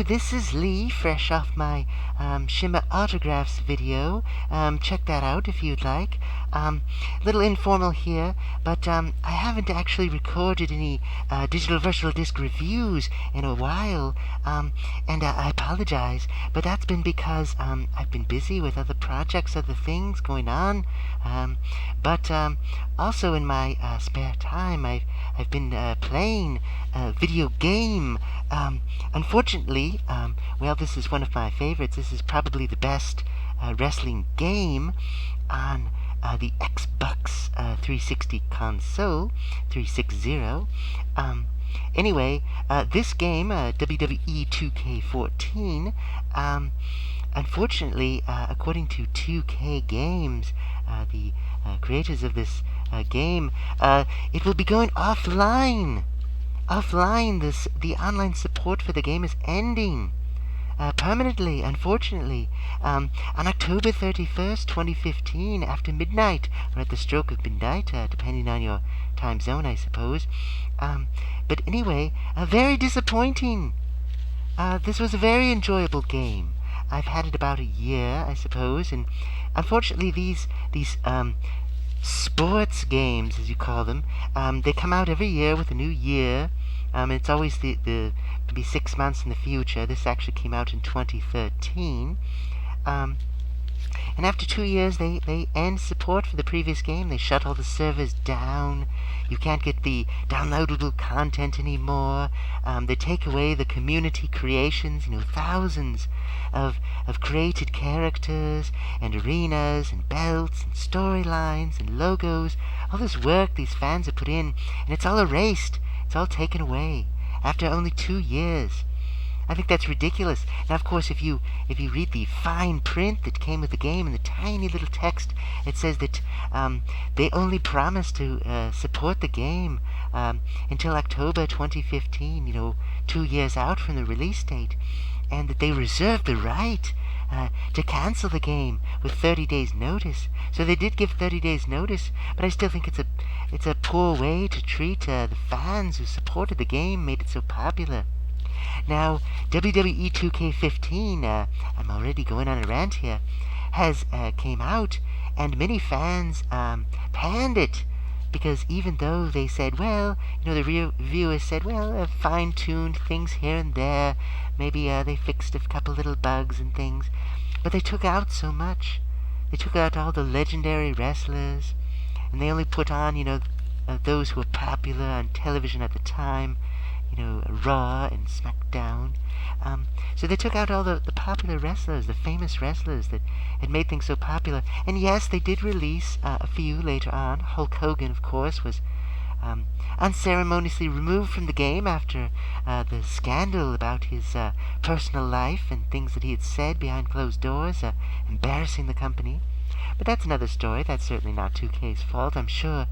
this is Lee, fresh off my Shimmer Autographs video. Check that out if you'd like. Little informal here, but I haven't actually recorded any digital virtual disc reviews in a while, and I apologize, but that's been because I've been busy with other projects, other things going on, but also in my spare time I've been playing a video game. Unfortunately, well, this is one of my favorites. This is probably the best wrestling game on the Xbox 360 console, 360. Anyway, this game, WWE 2k14, unfortunately, according to 2K Games, the creators of this game, it will be going offline. The online support for the game is ending permanently, unfortunately, on October 31st, 2015, after midnight, or at the stroke of midnight, depending on your time zone, I suppose. But anyway, very disappointing. This was a very enjoyable game. I've had it about a year, I suppose, and unfortunately these sports games, as you call them, they come out every year with a new year. It's always the maybe 6 months in the future. This actually came out in 2013. And after 2 years, they end support for the previous game. They shut all the servers down. You can't get the downloadable content anymore. They take away the community creations, thousands of created characters and arenas and belts and storylines and logos. All this work these fans have put in, and it's all erased. It's all taken away after only 2 years. I think that's ridiculous. Now, of course, if you read the fine print that came with the game and the tiny little text, it says that they only promise to support the game until October 2015, 2 years out from the release date, and that they reserve the right to cancel the game with 30 days notice. So they did give 30 days notice, but I still think it's a poor way to treat the fans who supported the game, made it so popular. Now, WWE 2k14, I'm already going on a rant here, has came out, and many fans panned it, because even though they said, well, the reviewers said, well, fine-tuned things here and there, maybe they fixed a couple little bugs and things, but they took out so much. They took out all the legendary wrestlers, and they only put on, those who were popular on television at the time, Raw and SmackDown. So they took out all the popular wrestlers, the famous wrestlers that had made things so popular. And yes, they did release a few later on. Hulk Hogan, of course, was unceremoniously removed from the game after the scandal about his personal life and things that he had said behind closed doors, embarrassing the company. But that's another story. That's certainly not 2K's fault. I'm sure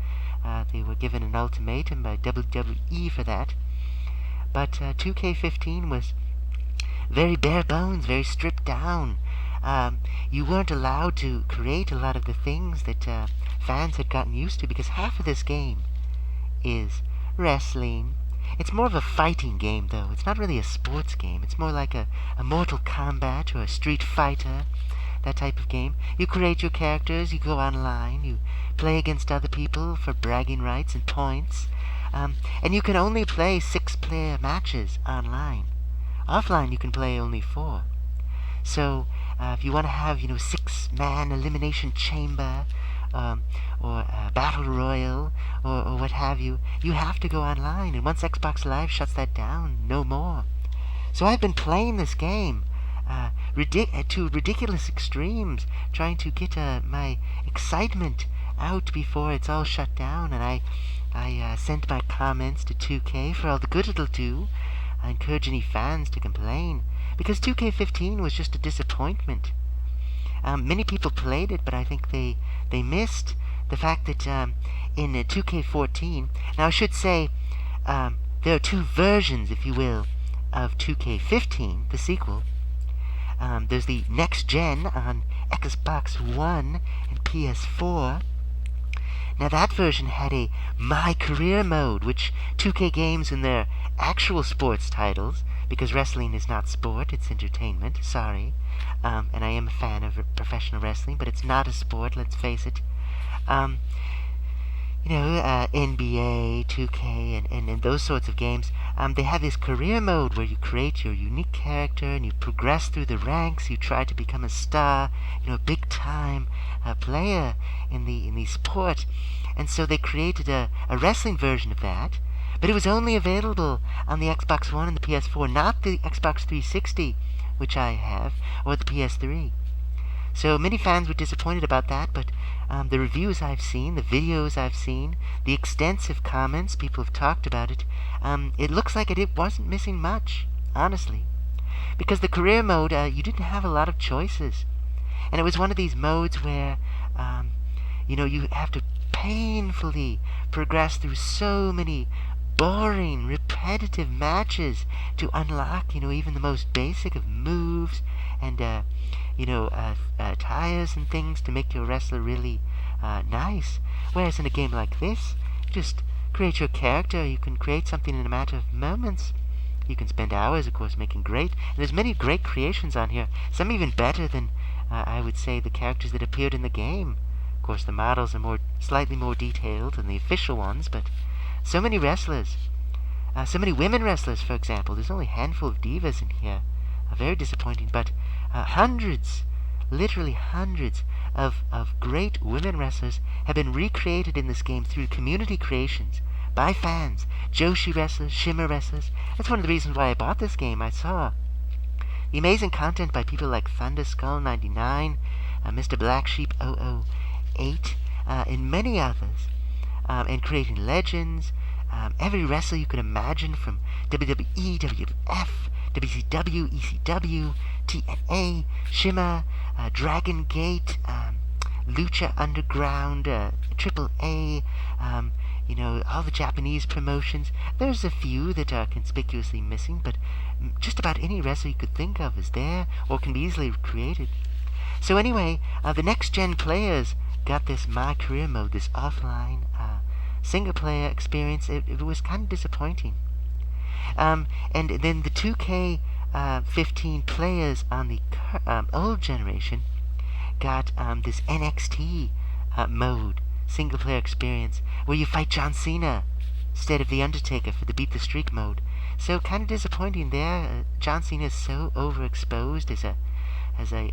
they were given an ultimatum by WWE for that. But 2K15 was very bare bones, very stripped down. You weren't allowed to create a lot of the things that fans had gotten used to, because half of this game is wrestling. It's more of a fighting game, though. It's not really a sports game. It's more like a Mortal Kombat or a Street Fighter, that type of game. You create your characters, you go online, you play against other people for bragging rights and points. And you can only play 6-player matches online. Offline, you can play only 4. So, if you want to have, 6-man elimination chamber, or battle royal, or what have you, you have to go online. And once Xbox Live shuts that down, no more. So I've been playing this game to ridiculous extremes, trying to get my excitement out before it's all shut down. And I sent my comments to 2K for all the good it'll do. I encourage any fans to complain, because 2K15 was just a disappointment. Many people played it, but I think they missed the fact that in 2K14, now I should say there are 2 versions, if you will, of 2K15, the sequel. There's the next gen on Xbox One and PS4. Now that version had a My Career mode, which 2K Games in their actual sports titles, because wrestling is not sport, it's entertainment, sorry. And I am a fan of professional wrestling, but it's not a sport, let's face it. NBA, 2K, and those sorts of games, they have this career mode where you create your unique character and you progress through the ranks. You try to become a star, a big-time player in the sport. And so they created a wrestling version of that, but it was only available on the Xbox One and the PS4, not the Xbox 360, which I have, or the PS3. So many fans were disappointed about that, but the reviews I've seen, the videos I've seen, the extensive comments people have talked about it, it looks like it wasn't missing much, honestly. Because the career mode, you didn't have a lot of choices. And it was one of these modes where, you have to painfully progress through so many boring, repetitive matches to unlock, even the most basic of moves and, tires and things to make your wrestler really nice. Whereas in a game like this, just create your character. You can create something in a matter of moments. You can spend hours, of course, making great. And there's many great creations on here. Some even better than, I would say, the characters that appeared in the game. Of course, the models are slightly more detailed than the official ones, but so many wrestlers. So many women wrestlers, for example. There's only a handful of divas in here. Very disappointing, but hundreds, literally hundreds of great women wrestlers have been recreated in this game through community creations by fans. Joshi wrestlers, Shimmer wrestlers. That's one of the reasons why I bought this game. I saw the amazing content by people like Thunderskull99, Mr. Black Sheep 008, and many others, and creating legends. Every wrestler you could imagine, from WWE, WWF, WCW, ECW, TNA, Shimmer, Dragon Gate, Lucha Underground, AAA, all the Japanese promotions. There's a few that are conspicuously missing, but just about any wrestler you could think of is there or can be easily created. So anyway, the next-gen players got this My Career mode, this offline single-player experience. It was kind of disappointing. And then the 2k14 players on the old generation got this NXT mode, single-player experience, where you fight John Cena instead of The Undertaker for the Beat the Streak mode. So kind of disappointing there. John Cena is so overexposed as a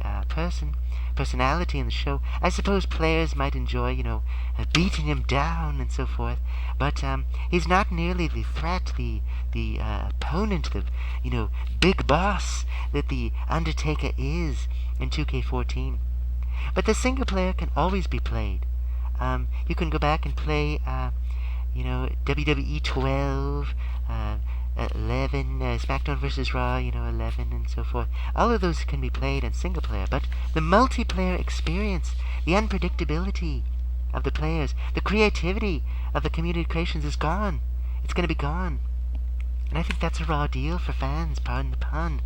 personality in the show. I suppose players might enjoy, beating him down and so forth, but he's not nearly the threat, the opponent, the big boss that the Undertaker is in 2k14. But the single player can always be played. You can go back and play WWE 12, 11, SmackDown vs. Raw, 11 and so forth. All of those can be played in single player, but the multiplayer experience, the unpredictability of the players, the creativity of the community creations is gone. It's going to be gone. And I think that's a raw deal for fans, pardon the pun.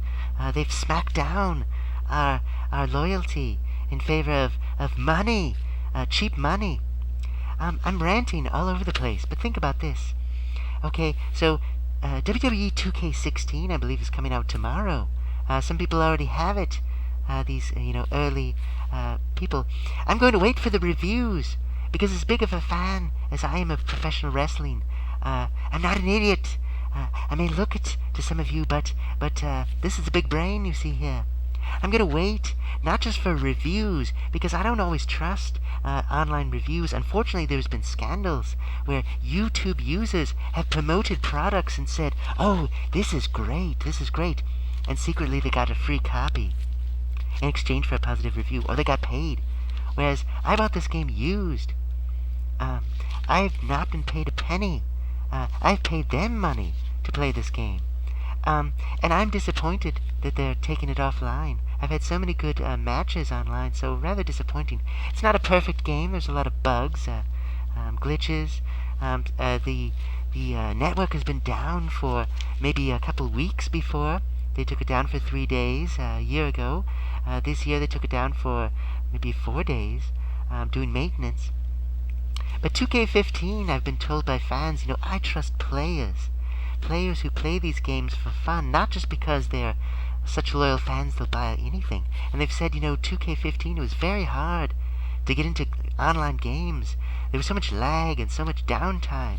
They've smacked down our loyalty in favor of money, cheap money. I'm ranting all over the place, but think about this. Okay, so WWE 2k16, I believe, is coming out tomorrow. Some people already have it. These, early people. I'm going to wait for the reviews, because as big of a fan as I am of professional wrestling, I'm not an idiot. I may look it to some of you, but this is a big brain you see here. I'm going to wait, not just for reviews, because I don't always trust online reviews. Unfortunately, there's been scandals where YouTube users have promoted products and said, oh, this is great, and secretly they got a free copy in exchange for a positive review, or they got paid. Whereas I bought this game used. I've not been paid a penny. I've paid them money to play this game. And I'm disappointed that they're taking it offline. I've had so many good matches online, so rather disappointing. It's not a perfect game. There's a lot of bugs, glitches. The network has been down for maybe a couple weeks before. They took it down for 3 days a year ago. This year they took it down for maybe 4 days, doing maintenance. But 2k15, I've been told by fans, I trust players. players who play these games for fun, not just because they're such loyal fans they'll buy anything. And they've said, 2k15 was very hard to get into online games. There was so much lag and so much downtime,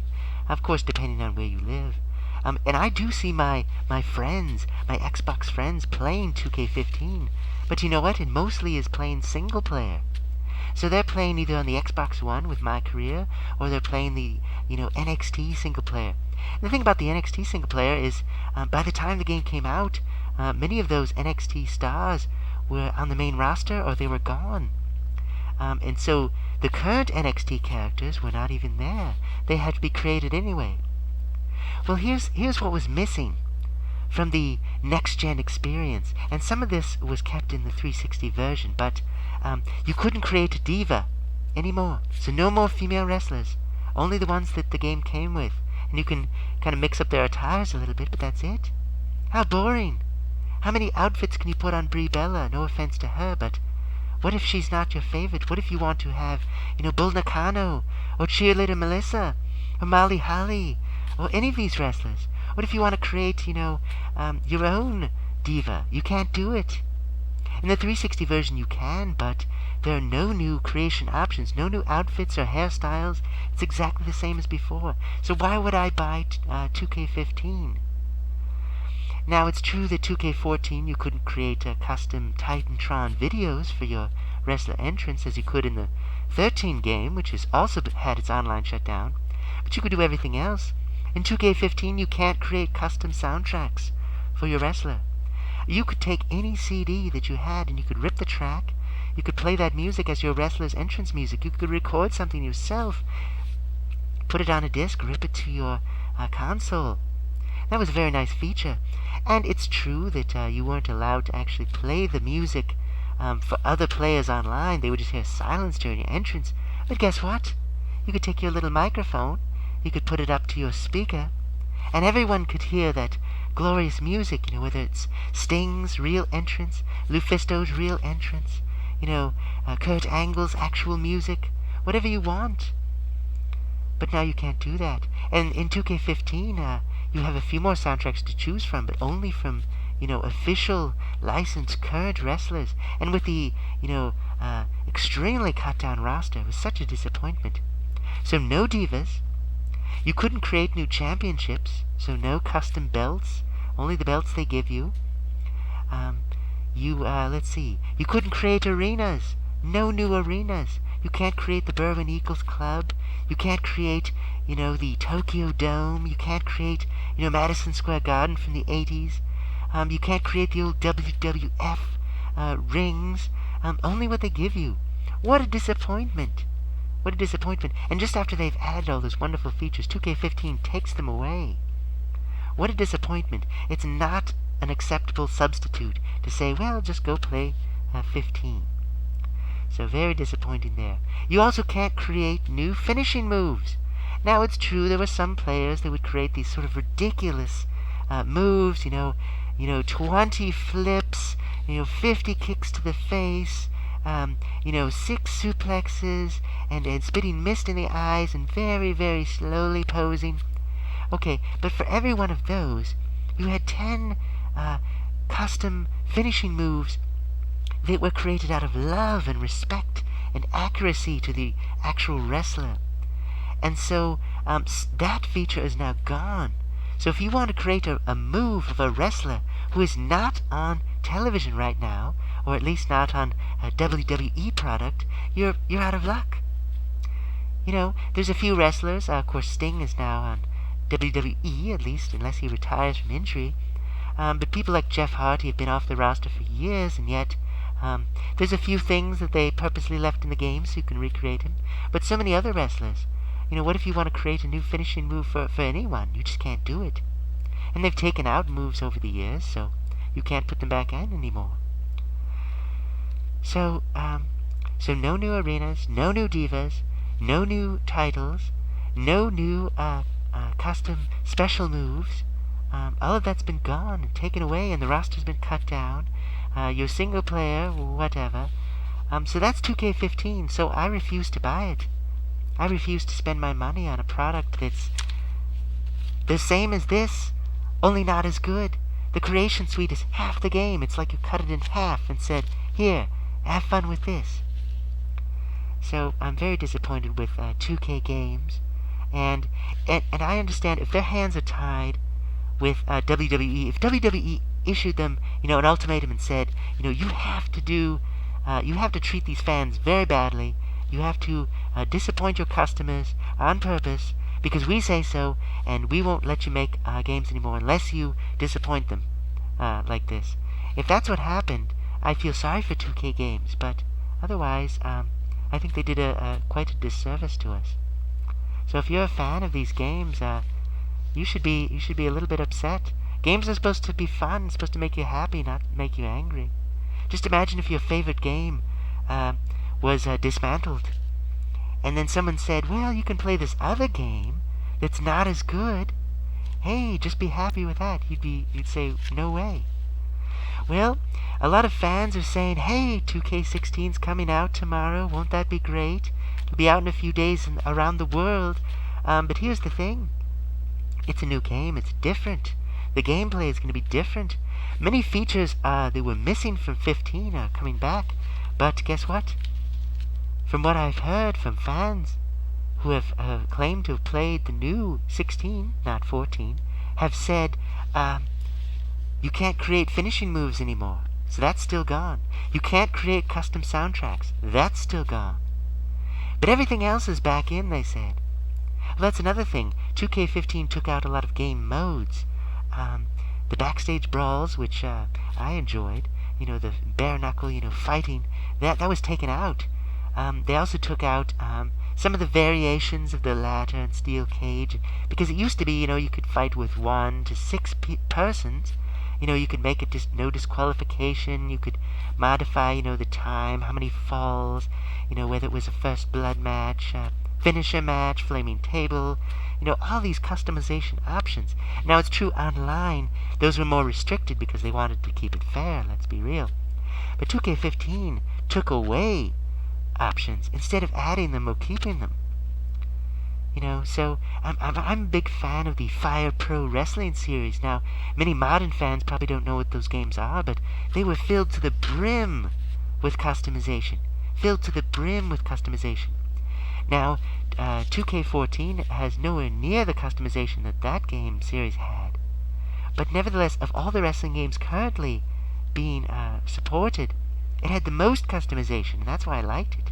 of course, depending on where you live. And I do see my friends, my Xbox friends, playing 2k15. But you know what? It mostly is playing single player. So they're playing either on the Xbox One with my career, or they're playing the, NXT single player. And the thing about the NXT single player is, by the time the game came out, many of those NXT stars were on the main roster, or they were gone. And so the current NXT characters were not even there. They had to be created anyway. Well, here's what was missing from the next-gen experience. And some of this was kept in the 360 version, but you couldn't create a diva anymore. So no more female wrestlers. Only the ones that the game came with. And you can kind of mix up their attires a little bit, but that's it. How boring. How many outfits can you put on Brie Bella? No offense to her, but what if she's not your favorite? What if you want to have, Bull Nakano, or Cheerleader Melissa, or Molly Holly, or any of these wrestlers? What if you want to create, your own diva? You can't do it. In the 360 version you can, but there are no new creation options, no new outfits or hairstyles. It's exactly the same as before. So why would I buy 2K15? Now, it's true that 2K14 you couldn't create custom Titantron videos for your wrestler entrance as you could in the 13 game, which has also had its online shut down. But you could do everything else. In 2K15 you can't create custom soundtracks for your wrestler. You could take any CD that you had and you could rip the track. You could play that music as your wrestler's entrance music. You could record something yourself, put it on a disc, rip it to your console. That was a very nice feature. And it's true that you weren't allowed to actually play the music for other players online. They would just hear silence during your entrance. But guess what? You could take your little microphone, you could put it up to your speaker, and everyone could hear that glorious music, whether it's Sting's real entrance, Lufisto's real entrance, Kurt Angle's actual music, whatever you want. But now you can't do that. And in 2K15, you have a few more soundtracks to choose from, but only from, official, licensed, current wrestlers. And with the, extremely cut-down roster, it was such a disappointment. So no divas. You couldn't create new championships, so no custom belts, only the belts they give you. Let's see, you couldn't create arenas, no new arenas. You can't create the Berwyn Eagles Club. You can't create, the Tokyo Dome. You can't create, Madison Square Garden from the 80s. You can't create the old WWF rings. Only what they give you. What a disappointment. What a disappointment. And just after they've added all those wonderful features, 2K15 takes them away. What a disappointment. It's not an acceptable substitute to say, well, just go play 15. So very disappointing there. You also can't create new finishing moves. Now, it's true there were some players that would create these sort of ridiculous moves, 20 flips, 50 kicks to the face, 6 suplexes, and spitting mist in the eyes, and very, very slowly posing. Okay, but for every one of those, you had 10 custom finishing moves that were created out of love and respect and accuracy to the actual wrestler. And so that feature is now gone. So if you want to create a move of a wrestler who is not on television right now, or at least not on a WWE product, you're out of luck. There's a few wrestlers. Of course, Sting is now on WWE, at least, unless he retires from injury. But people like Jeff Hardy have been off the roster for years, and yet there's a few things that they purposely left in the game so you can recreate him. But so many other wrestlers. What if you want to create a new finishing move for anyone? You just can't do it. And they've taken out moves over the years, so you can't put them back in anymore. So no new arenas, no new divas, no new titles, no new custom special moves. All of that's been gone and taken away, and the roster's been cut down. Your single player, whatever. So that's 2K15, so I refuse to buy it. I refuse to spend my money on a product that's the same as this, only not as good. The creation suite is half the game. It's like you cut it in half and said, here, have fun with this. So I'm very disappointed with 2K games, and I understand if their hands are tied with WWE. If WWE issued them, an ultimatum and said, you have to treat these fans very badly. You have to disappoint your customers on purpose because we say so, and we won't let you make games anymore unless you disappoint them like this. If that's what happened, I feel sorry for 2K games, but otherwise, I think they did quite a disservice to us. So if you're a fan of these games, you should be a little bit upset. Games are supposed to be fun, supposed to make you happy, not make you angry. Just imagine if your favorite game was dismantled, and then someone said, well, you can play this other game that's not as good. Hey, just be happy with that. You'd say, no way. Well, a lot of fans are saying, hey, 2K16's coming out tomorrow. Won't that be great? It'll be out in a few days around the world. But here's the thing. It's a new game. It's different. The gameplay is going to be different. Many features that were missing from 15 are coming back. But guess what? From what I've heard from fans who have claimed to have played the new 16, not 14, have said, you can't create finishing moves anymore. So that's still gone. You can't create custom soundtracks. That's still gone. But everything else is back in, they said. Well, that's another thing. 2K15 took out a lot of game modes. The backstage brawls, which I enjoyed, the bare knuckle, fighting, that was taken out. They also took out some of the variations of the ladder and steel cage, because it used to be, you could fight with 1 to 6 persons. You could make it no disqualification. You could modify, the time, how many falls, whether it was a first blood match, finisher match, flaming table, all these customization options. Now, it's true online, those were more restricted because they wanted to keep it fair, let's be real. But 2K15 took away options instead of adding them or keeping them. So I'm a big fan of the Fire Pro Wrestling series. Now, many modern fans probably don't know what those games are, but they were filled to the brim with customization. Filled to the brim with customization. Now, 2K14 has nowhere near the customization that game series had. But nevertheless, of all the wrestling games currently being supported, it had the most customization, and that's why I liked it.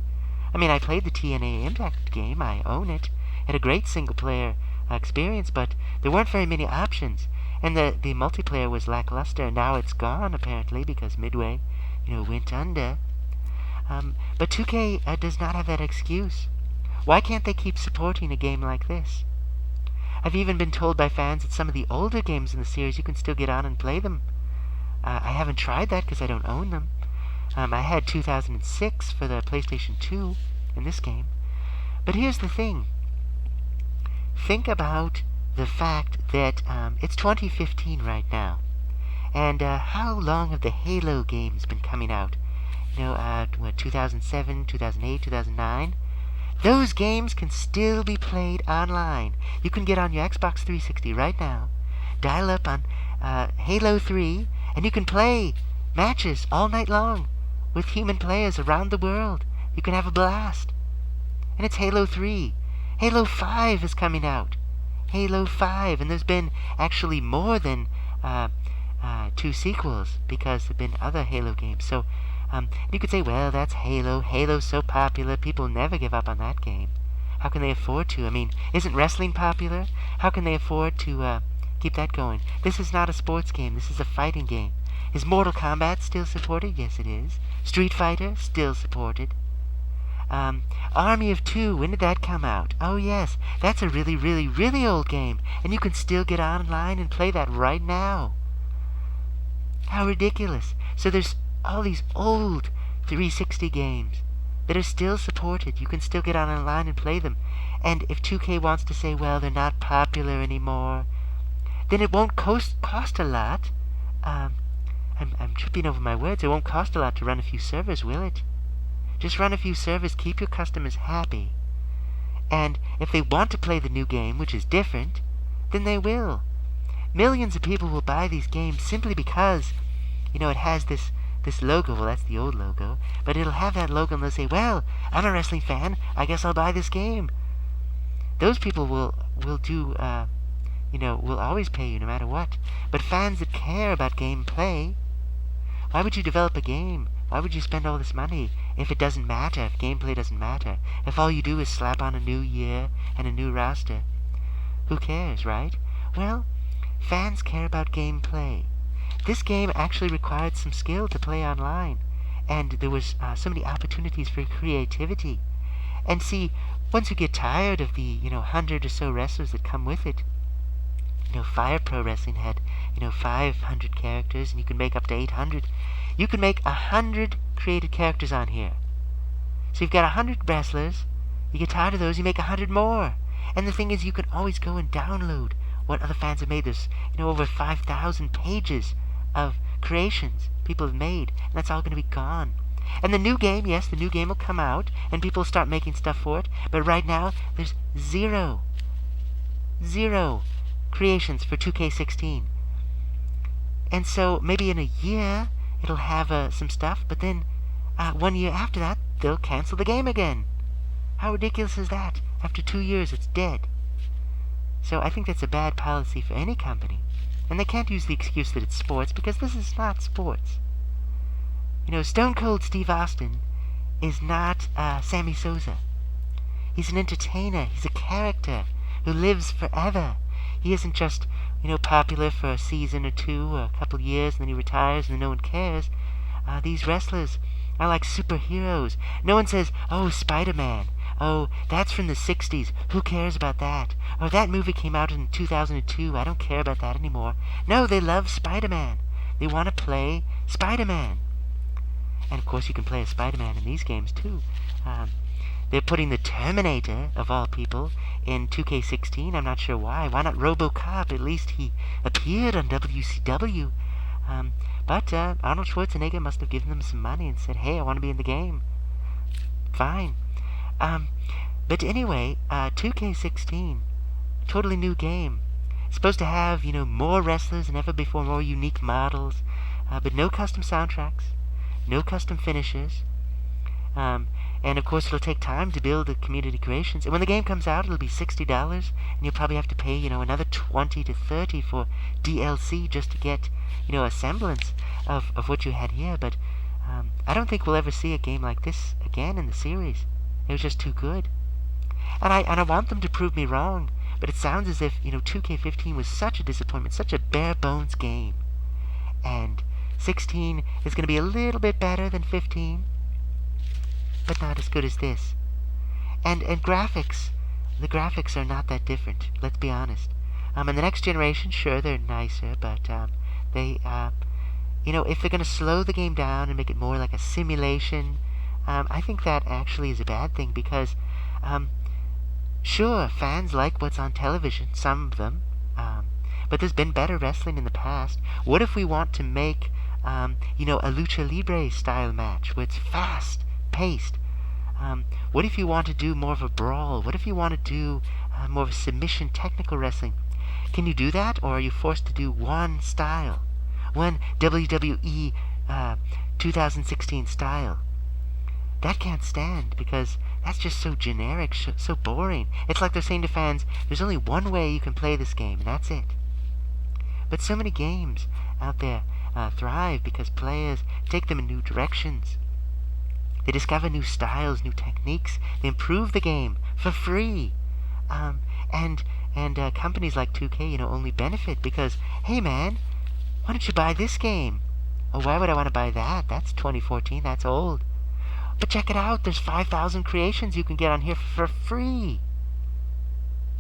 I mean, I played the TNA Impact game, I own it. Had a great single-player experience, but there weren't very many options, and the multiplayer was lackluster. Now it's gone, apparently, because Midway, went under. But 2K does not have that excuse. Why can't they keep supporting a game like this? I've even been told by fans that some of the older games in the series, you can still get on and play them. I haven't tried that because I don't own them. I had 2006 for the PlayStation 2 in this game. But here's the thing. Think about the fact that it's 2015 right now. And how long have the Halo games been coming out? 2007, 2008, 2009? Those games can still be played online. You can get on your Xbox 360 right now, dial up on Halo 3, and you can play matches all night long with human players around the world. You can have a blast. And it's Halo 3. Halo 5 is coming out. Halo 5, and there's been actually more than 2 sequels because there have been other Halo games. So you could say, well, that's Halo. Halo's so popular, people never give up on that game. How can they afford to? I mean, isn't wrestling popular? How can they afford to keep that going? This is not a sports game. This is a fighting game. Is Mortal Kombat still supported? Yes, it is. Street Fighter, still supported. Army of Two, when did that come out? Oh, yes, that's a really, really, really old game, and you can still get online and play that right now. How ridiculous. So there's all these old 360 games that are still supported. You can still get online and play them. And if 2K wants to say, well, they're not popular anymore, then it won't cost a lot. I'm tripping over my words. It won't cost a lot to run a few servers, will it? Just run a few servers, keep your customers happy. And if they want to play the new game, which is different, then they will. Millions of people will buy these games simply because, it has this logo. Well, that's the old logo, but it'll have that logo and they'll say, well, I'm a wrestling fan, I guess I'll buy this game. Those people will do, will always pay you no matter what. But fans that care about gameplay, why would you develop a game? Why would you spend all this money if it doesn't matter, if gameplay doesn't matter? If all you do is slap on a new year and a new roster, who cares, right? Well, fans care about gameplay. This game actually required some skill to play online, and there was so many opportunities for creativity. And see, once you get tired of the 100 or so wrestlers that come with it, Fire Pro Wrestling had 500 characters, and you can make up to 800. You can make 100 created characters on here. So you've got 100 wrestlers. You get tired of those, you make 100 more. And the thing is, you can always go and download what other fans have made. There's over 5,000 pages of creations people have made, and that's all going to be gone. And the new game, yes, the new game will come out, and people will start making stuff for it. But right now, there's zero creations for 2k14. And so maybe in a year it'll have some stuff, but then 1 year after that they'll cancel the game again. How ridiculous is that? After 2 years it's dead. So I think that's a bad policy for any company. And they can't use the excuse that it's sports, because this is not sports. Stone Cold Steve Austin is not Sammy Sosa. He's an entertainer. He's a character who lives forever. He isn't just, popular for a season or two or a couple years and then he retires and then no one cares. These wrestlers are like superheroes. No one says, oh, Spider-Man. Oh, that's from the 60s. Who cares about that? Or that movie came out in 2002. I don't care about that anymore. No, they love Spider-Man. They want to play Spider-Man. And of course you can play as Spider-Man in these games too. They're putting the Terminator, of all people, in 2k16. I'm not sure why. Why not RoboCop? At least he appeared on WCW. But Arnold Schwarzenegger must have given them some money and said, hey, I want to be in the game. Fine. But anyway, 2k16, totally new game. It's supposed to have, more wrestlers than ever before, more unique models, but no custom soundtracks, no custom finishers. And of course it'll take time to build the community creations. And when the game comes out, it'll be $60, and you'll probably have to pay, another $20 to $30 for DLC just to get, a semblance of what you had here. But I don't think we'll ever see a game like this again in the series. It was just too good. And I want them to prove me wrong, but it sounds as if, 2K15 was such a disappointment, such a bare-bones game. And 16 is going to be a little bit better than 15, but not as good as this. And graphics, the graphics are not that different, let's be honest. In the next generation, sure, they're nicer, but they, if they're going to slow the game down and make it more like a simulation, I think that actually is a bad thing, because, sure, fans like what's on television, some of them, but there's been better wrestling in the past. What if we want to make, a lucha libre style match where it's fast paced? What if you want to do more of a brawl? What if you want to do more of a submission technical wrestling? Can you do that, or are you forced to do one style, one WWE 2016 style? That can't stand, because that's just so generic, so boring. It's like they're saying to fans, there's only one way you can play this game, and that's it. But so many games out there thrive because players take them in new directions. They discover new styles, new techniques. They improve the game for free. And companies like 2K, only benefit because, hey man, why don't you buy this game? Oh, why would I want to buy that? That's 2014, that's old. But check it out, there's 5,000 creations you can get on here for free.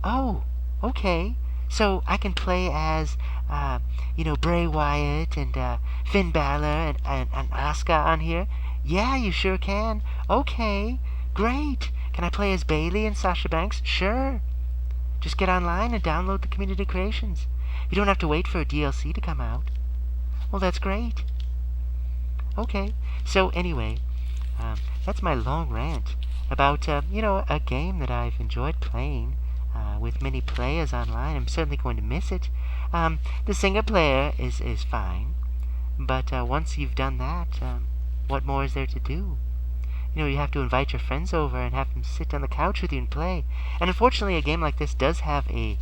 Oh, okay. So I can play as, Bray Wyatt and Finn Balor and Asuka on here. Yeah, you sure can. Okay, great. Can I play as Bayley and Sasha Banks? Sure. Just get online and download the community creations. You don't have to wait for a DLC to come out. Well, that's great. Okay, so anyway, that's my long rant about, a game that I've enjoyed playing. with many players online. I'm certainly going to miss it. The single player is fine, but once you've done that, what more is there to do? You have to invite your friends over and have them sit on the couch with you and play. And unfortunately, a game like this does have a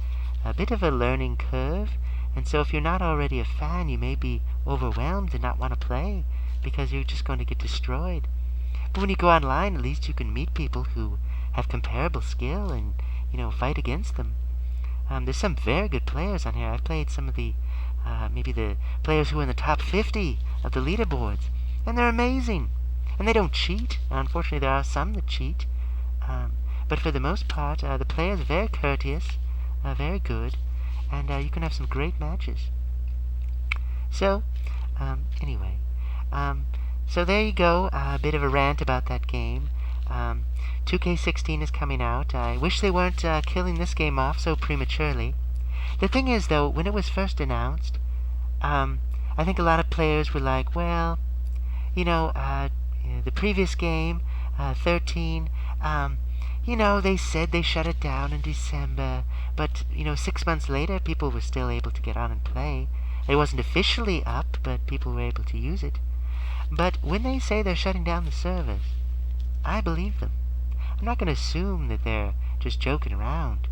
bit of a learning curve. And so if you're not already a fan, you may be overwhelmed and not want to play because you're just going to get destroyed. But when you go online, at least you can meet people who have comparable skill and, fight against them. There's some very good players on here. I've played some of the, maybe the players who are in the top 50 of the leaderboards. And they're amazing. And they don't cheat. Unfortunately, there are some that cheat. But for the most part, the players are very courteous, very good, and you can have some great matches. So, anyway, so there you go, a bit of a rant about that game. 2k16 is coming out. I wish they weren't killing this game off so prematurely. The thing is, though, when it was first announced, I think a lot of players were like, well, the previous game, 13, they said they shut it down in December, but, 6 months later, people were still able to get on and play. It wasn't officially up, but people were able to use it. But when they say they're shutting down the servers, I believe them. I'm not going to assume that they're just joking around.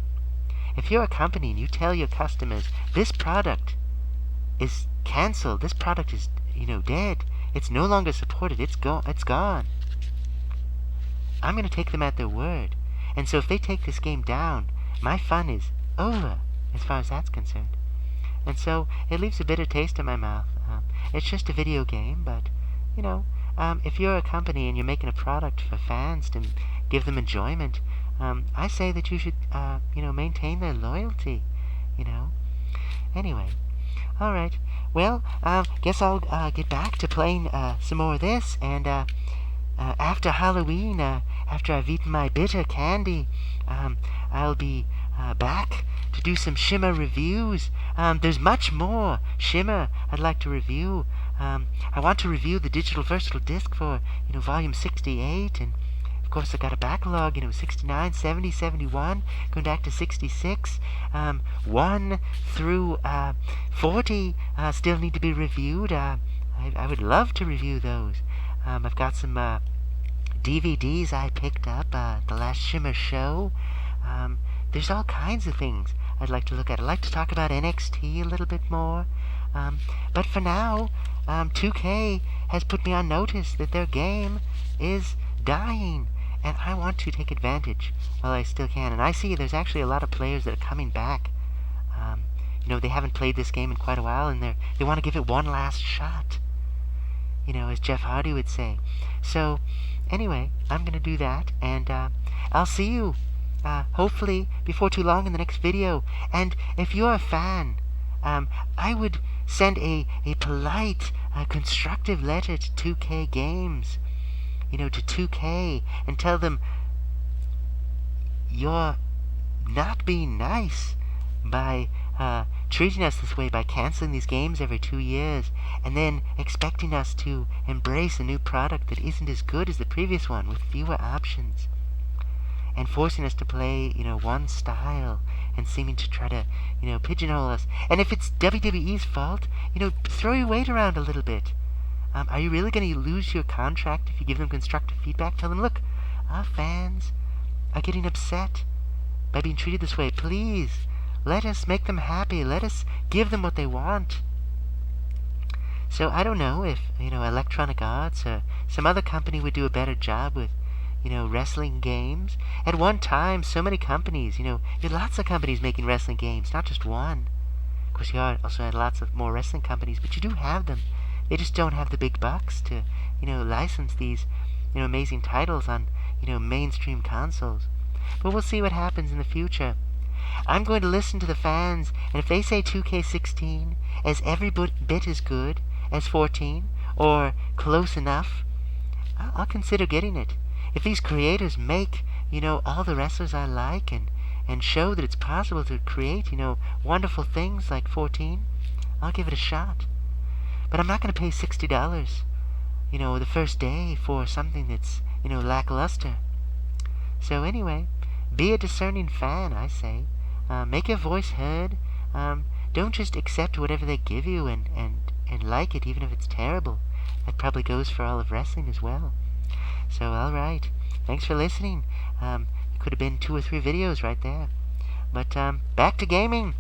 If you're a company and you tell your customers, this product is canceled, this product is, dead, it's no longer supported, it's gone. I'm going to take them at their word. And so if they take this game down, my fun is over as far as that's concerned. And so it leaves a bitter taste in my mouth. It's just a video game, but, if you're a company and you're making a product for fans to give them enjoyment, I say that you should, maintain their loyalty, Anyway, all right. Well, guess I'll get back to playing some more of this, and after Halloween, after I've eaten my bitter candy, I'll be back to do some Shimmer reviews. There's much more Shimmer I'd like to review. I want to review the digital versatile disc for, volume 68, and of course I got a backlog, 69, 70, 71, going back to 66, 1 through 40 still need to be reviewed. I would love to review those. I've got some DVDs I picked up, the last Shimmer show. There's all kinds of things I'd like to look at. I'd like to talk about NXT a little bit more. But for now, 2K has put me on notice that their game is dying, and I want to take advantage while I still can. And I see there's actually a lot of players that are coming back. They haven't played this game in quite a while, and they want to give it one last shot, as Jeff Hardy would say. So, anyway, I'm going to do that, and I'll see you, hopefully, before too long in the next video. And if you're a fan, I would send a polite, constructive letter to 2K Games, to 2K, and tell them you're not being nice by treating us this way, by canceling these games every 2 years, and then expecting us to embrace a new product that isn't as good as the previous one with fewer options, and forcing us to play, one style, and seeming to try to, pigeonhole us. And if it's WWE's fault, throw your weight around a little bit. Are you really going to lose your contract if you give them constructive feedback? Tell them, look, our fans are getting upset by being treated this way. Please, let us make them happy. Let us give them what they want. So I don't know if, Electronic Arts or some other company would do a better job with, wrestling games. At one time, so many companies, you had lots of companies making wrestling games, not just one. Of course, you also had lots of more wrestling companies, but you do have them. They just don't have the big bucks to, license these, amazing titles on, mainstream consoles. But we'll see what happens in the future. I'm going to listen to the fans, and if they say 2K16 is every bit as good as 14, or close enough, I'll consider getting it. If these creators make, all the wrestlers I like, and show that it's possible to create, wonderful things like 14, I'll give it a shot. But I'm not going to pay $60, the first day for something that's, lackluster. So anyway, be a discerning fan, I say. Make your voice heard. Don't just accept whatever they give you and like it, even if it's terrible. That probably goes for all of wrestling as well. So, alright. Thanks for listening. It could have been 2 or 3 videos right there. But, back to gaming.